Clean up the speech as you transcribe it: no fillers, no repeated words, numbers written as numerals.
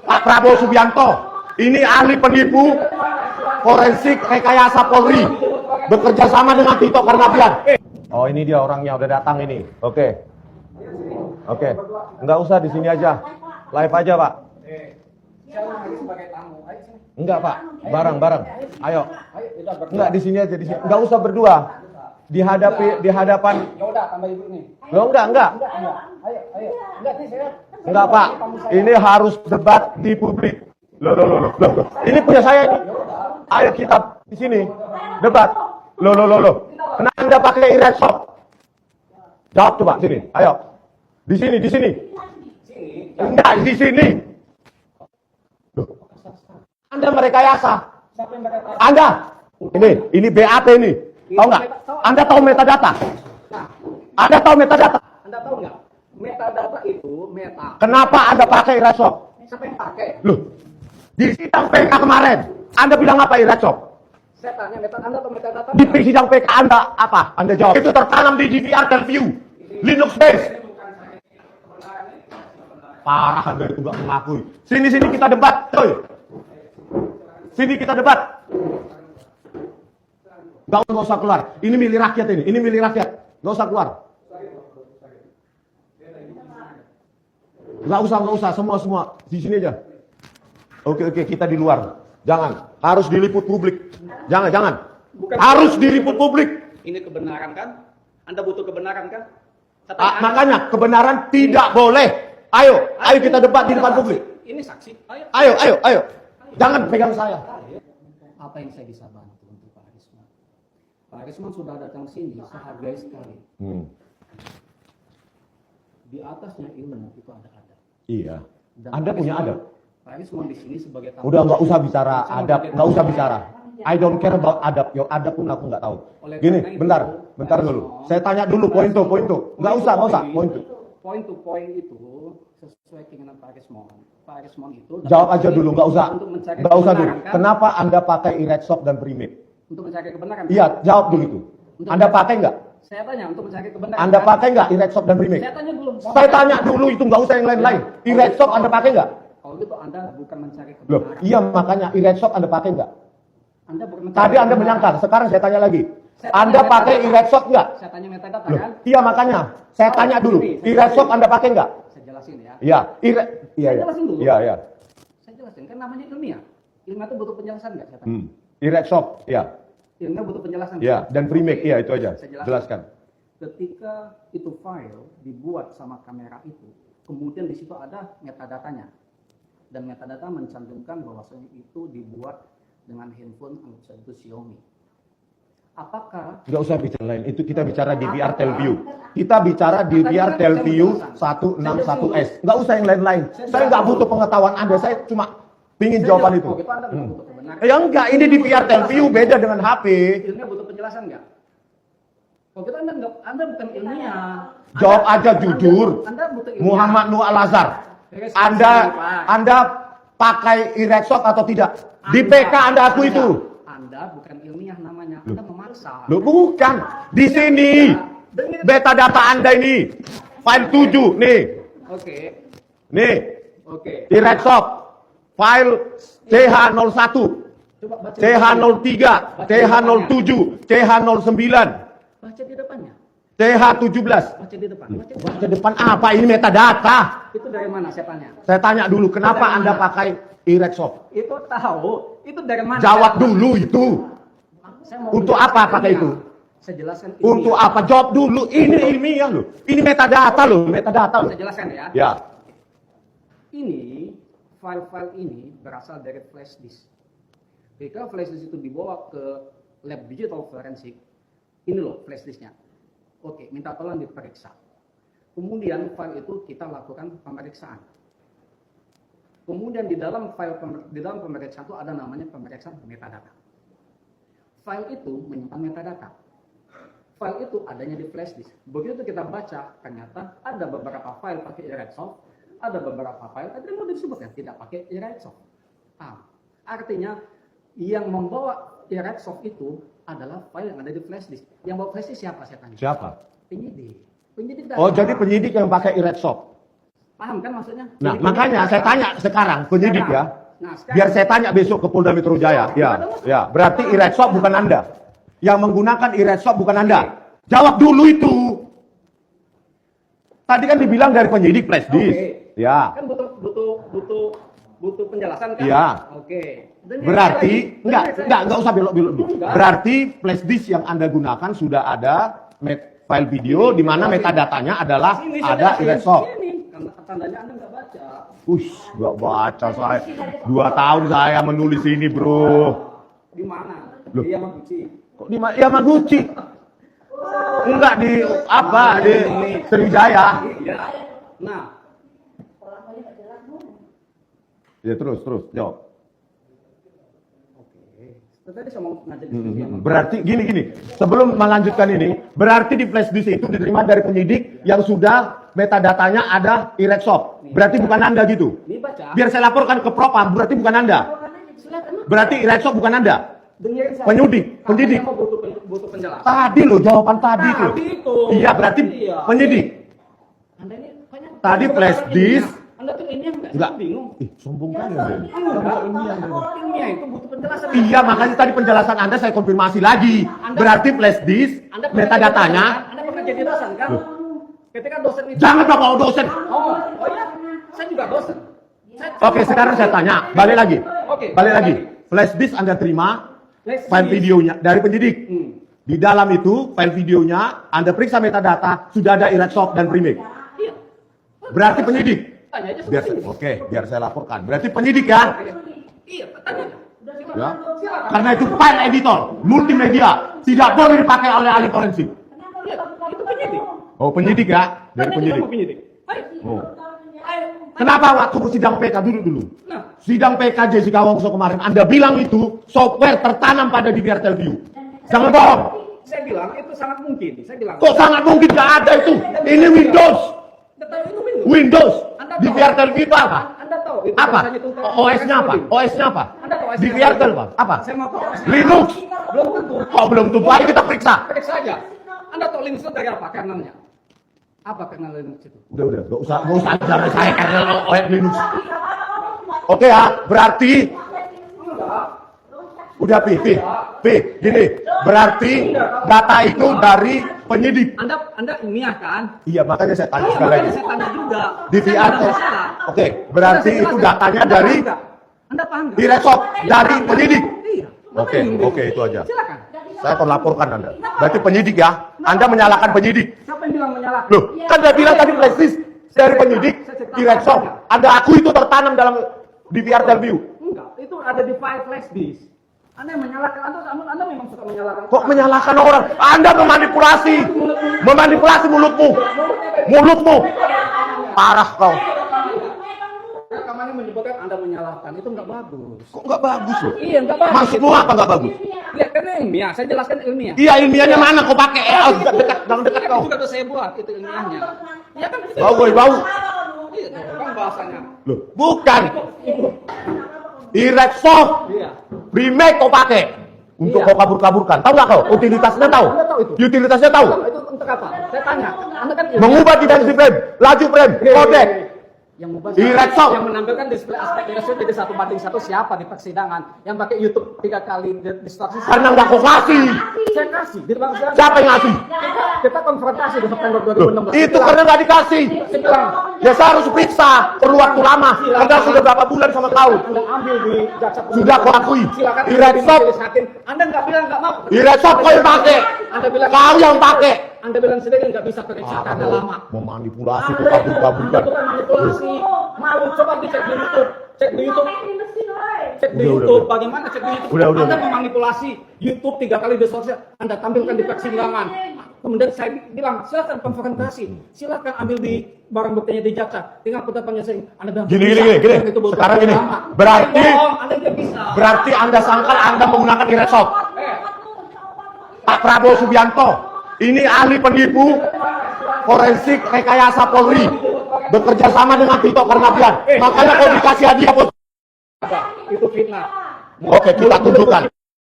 Pak Prabowo Subianto, ini ahli penipu forensik rekayasa Polri, bekerja sama dengan Tito Karnavian. Oh, ini dia orangnya udah datang ini. Oke. Nggak usah di sini aja, live aja Pak. Enggak Pak, bareng. Ayo. Enggak di sini aja, di sini. Enggak usah berdua. Di hadapan. Ya udah, tambah ibu nih. Loh, enggak. Ayo. Enggak Pak, ini harus debat di publik. Loh. Ini punya saya ini. Ayo kita di sini debat. Loh. Kenapa Anda pakai e-laptop? Jawab coba sini. Ayo. Di sini. Enggak di sini. Loh. Anda merekayasa. Anda. Ini BAT ini. Tahu nggak? Anda tahu metadata? Anda tahu metadata? Anda tahu nggak? Metadata itu Kenapa Anda pakai e-laptop? Siapa yang pakai? Loh. Di sidang PK kemarin, Anda bilang apa e-laptop? Saya tanya Anda tahu metadata? Di sidang PK Anda apa? Anda jawab. Itu tertanam di GDPR dan View. Linux base. Parah Anda itu nggak mengakui. Sini kita debat, coy. Sini kita debat. Nggak usah keluar. Ini milik rakyat ini. Ini milik rakyat. Nggak usah keluar. Nggak usah. Semua. Di sini aja. Oke. Kita di luar. Jangan. Harus diliput publik. Jangan. Harus diliput publik. Ini kebenaran kan? Anda butuh kebenaran kan? Makanya kebenaran tidak boleh. Ayo kita debat di depan publik. Ini saksi. Ayo. Jangan pegang saya. Apa yang saya bisa bantu untuk Pak Risman? Pak Risman sudah datang sini, saya hargai sekali. Di atasnya ilmu itu ada adab. Iya. Dan Anda punya adab. Pak Risman di sini sebagai tamu. Udah nggak usah bicara adab, nggak usah bicara. I don't care about adab. Your adab pun aku nggak tahu. Gini, bentar dulu. Saya tanya dulu poin tuh. Nggak usah. Poin to point itu sesuai keinginan Pak Risman. Pak Risman itu jawab aja dulu, nggak usah dulu. Kan? Kenapa Anda pakai e-laptop dan primate? Untuk mencari kebenaran. Iya, jawab dulu itu. Anda pakai nggak? Saya tanya untuk mencari kebenaran. Anda pakai nggak e-laptop dan primate? Saya tanya dulu itu, nggak usah yang lain-lain. E-laptop Anda pakai nggak? Kalau gitu Anda bukan mencari kebenaran. Loh, iya makanya e-laptop Anda pakai nggak? Tadi Anda menyangkal, sekarang saya tanya lagi. Anda pakai e-laptop nggak? Saya tanya metadata kan? Iya makanya, saya tanya dulu. E-laptop Anda pakai nggak? Saya jelasin ya. Iya, jelasin dulu. Iya. Saya jelasin, kan namanya ilmiah. Ilmiah itu butuh penjelasan nggak? Saya tanya. E-laptop, iya. Ilmiah butuh penjelasan. Iya, dan primate, iya itu aja. Saya Jelaskan. Ketika itu file dibuat sama kamera itu, kemudian di situ ada metadatanya. Dan metadata mencantumkan bahwasanya itu dibuat dengan handphone anggap itu Xiaomi. Apakah nggak usah bicara lain, itu kita bicara DVR Telview. Kita bicara DVR Telview 161S. Nggak usah yang lain-lain. Saya nggak butuh pengetahuan Anda, saya cuma pingin jawaban itu. Ya enggak, ini DVR Telview beda dengan HP. Ilmiah butuh penjelasan nggak? Kalau kita Anda bukan ilmiah. Jawab aja jujur. Anda butuh ilmiah. Muhammad Nur Al-Azhar. Anda pakai e-laptop atau tidak? Di PK Anda aku itu. Anda bukan ilmiah namanya, Anda memaksa. Loh bukan. Di sini. Metadata Anda ini. File 7 nih. Oke. Nih. Oke. E-laptop. File CH01. CH03, CH07, CH09. Baca di depannya. CH17. Baca di depan. Baca depan apa? Ini metadata. Itu dari mana saya tanya? Saya tanya dulu, kenapa Anda pakai e-laptop? Itu tahu. Itu dari mana? Jawab dulu itu. Untuk apa pakai itu? Saya jelaskan. Untuk apa? Jawab dulu. Ini ilmiah loh. Ini metadata loh. Metadata loh. Saya jelaskan ya. Ya. Ini file-file ini berasal dari flash disk. Ketika flash disk itu dibawa ke lab digital forensik, ini loh flash disknya. Oke, minta tolong diperiksa. Kemudian file itu kita lakukan pemeriksaan. Kemudian di dalam pemeriksaan itu ada namanya pemeriksaan metadata. File itu menyimpan metadata. File itu adanya di flash disk. Begitu kita baca, ternyata ada beberapa file pakai e-laptop, ada beberapa file tadi mau disebutkan tidak pakai e-laptop. Artinya yang membawa e-laptop itu adalah file yang ada di flash disk. Yang bawa flash disk siapa saya tanya? Siapa? Penyidik. Oh, jadi penyidik yang pakai e-laptop. Paham kan maksudnya? Nah, Jadi, makanya saya tanya sekarang penyidik ya. Nah, sekarang, Biar saya tanya besok ke Polda Metro Jaya. Ya. Berarti e-redshop bukan Anda. Yang menggunakan e-redshop bukan Anda. Jawab dulu itu. Tadi kan dibilang dari penyidik flash disk. Ya. Kan butuh penjelasan kan? Iya. Oke. Dan Berarti enggak usah belok-belok dulu. Enggak. Berarti flash disk yang Anda gunakan sudah ada file video di mana metadatanya adalah Sini, ada saya e-redshop. Ini tandanya Anda nggak baca. Nggak baca saya. 2 tahun saya menulis ini, bro. Di mana? Loh. Di Yamaguchi. Kok di Yamaguchi? Enggak di apa? Di Sriwijaya. Iya. Nah, Ya terus jawab. tadi saya mau ngajak diskusi sama Berarti gini. Sebelum melanjutkan ini, berarti di flash disk itu diterima dari penyidik yang sudah metadatanya ada e-redshop. Berarti bukan Anda gitu. Ini baca. Biar saya laporkan ke Propam, berarti bukan Anda. Berarti e-redshop bukan Anda. Dengerin saya. Penyidik. Saya mau butuh penjelasan. Tadi loh jawaban tadi tuh. itu. Iya, berarti Iya. penyidik. Anda ini kayaknya Tadi flash disk. Anda tuh ini Enggak. enggak bingung. Sombong kan ya. Ilmiah itu butuh penjelasan. Iya, makanya tadi penjelasan Anda saya konfirmasi lagi. Berarti flash disk, Anda pernah metadatanya. Anda pernah jadi dosen kan? Ketika dosen itu Jangan bawa dosen. Oh iya. Saya juga dosen. Oke, sekarang saya tanya. Balik lagi. Oke. Balik lagi. Flash disk Anda terima file videonya dari penyidik. Di dalam itu file videonya Anda periksa metadata, sudah ada e-redshop dan remake. Iya. Berarti penyidik. Tanya aja Biar sama ini. biar saya laporkan. Berarti penyidik ya. Iya, tanya. Ya. Karena itu file editor, multimedia, tidak boleh dipakai oleh ahli forensik. Iya, itu penyidik. Oh, penyidik ya, dari Tanya aja penyidik. sama penyidik. Ayo. Oh. Ayo. Kenapa waktu sidang PK dulu? Nah, Sidang PK Jessica Wongso kemarin, Anda bilang itu software tertanam pada DVR Telview. Jangan bohong. saya bilang itu sangat mungkin. Saya bilang. Kok sangat mungkin gak ada itu? Ini Windows. Tetapi itu Windows. Windows. Anda tahu. DVR Telview itu apa? Anda tahu itu Apa? rasanya itu OS-nya apa? OS-nya apa? Anda tahu OS-nya DVR Telview apa? Saya mau tahu. Linux. Belum tentu. Oh, belum tentu. Ayo kita periksa. Periksa saja. Anda tahu Linux itu dari apa kernelnya? Apa kernel Linux itu? Udah, gak usah ajar saya kernel OS Linux. Oke ya, berarti udah Pi, gini, berarti data itu dari penyidik. Anda ilmiah kan? Iya, makanya saya tanya Iya, sekali makanya lagi. saya tanya juga. DVR. Saya nggak masalah. Oke, berarti Saya itu jelaskan. datanya Anda dari paham nggak? Anda paham nggak? e-redshop dari penyidik. Iya. Oke, itu aja. Silakan. Saya akan laporkan Anda. Berarti penyidik ya. Anda menyalahkan penyidik. Siapa yang bilang menyalahkan? Loh, kan dia bilang tadi flash disk dari penyidik e-redshop. Anda aku itu tertanam dalam DVR Telview. Enggak, itu ada di file flash disk. Anda yang menyalahkan, Anda memang suka menyalahkan. Kok menyalahkan orang? Anda memanipulasi. Memanipulasi mulutmu. Parah kau. Rekamannya menyebutkan Anda menyalahkan, itu nggak bagus. Kok nggak bagus loh? Iya, nggak bagus. Maksudmu apa nggak bagus? Lihat, karena ilmiah, saya jelaskan ilmiah. Iya, ilmiahnya mana kau pakai? Dekat Itu kau. juga tuh saya buat, itu ilmiahnya. Ya kan? Bau. Iya, kan bahasanya. Loh, bukan. e-redshop. Iya. Remake kau pakai. Untuk Iya. kau kabur-kaburkan. Tahu nggak kau? Utilitasnya tahu? Anda tahu itu? Utilitasnya tahu? Itu untuk apa? Saya tanya. Anda kan ilmiah. Mengubah dimensi frame, laju frame, codec. Yang mengubah e-redshop. yang menampilkan display aspek ratio jadi 1:1 siapa di persidangan yang pakai YouTube 3 kali distorsi? Karena nggak kau kasih. Saya kasih di persidangan. Siapa yang ngasih? Kita konfrontasi di September Loh, 2016. itu karena nggak dikasih. Saya bilang, Ya saya harus periksa. Perlu waktu lama. Karena sudah berapa bulan sama kau. Anda ambil di jaksa penuntut Sudah kau umum. akui. Silakan e-redshop. majelis hakim. Anda nggak bilang nggak mau. E-redshop kau yang pakai. Anda bilang Kau yang pakai. Anda bilang sendiri nggak bisa periksa karena lama. Memanipulasi, kau Anda kabur-kaburkan. bukan manipulasi. Malu coba dicek di YouTube. Cek di YouTube. Cek di Udah, YouTube. udah. Bagaimana cek di YouTube? Udah. Anda memanipulasi YouTube 3 kali distorsi. Anda tampilkan di persidangan. Kemudian saya bilang, silakan konfrontasi. Silakan ambil di barang buktinya di jaksa. Tinggal putarnya saya. Anda bilang, Gini. bisa. Itu butuh Sekarang gini. lama. Berarti- Bohong, Anda tidak bisa. Berarti Anda sangkal Anda menggunakan e-redshop. Pak Prabowo Subianto, ini ahli penipu forensik rekayasa Polri. Bekerja sama dengan Tito Karnavian. Makanya kau dikasih hadiah bos. Itu fitnah. Oke, kita tunjukkan.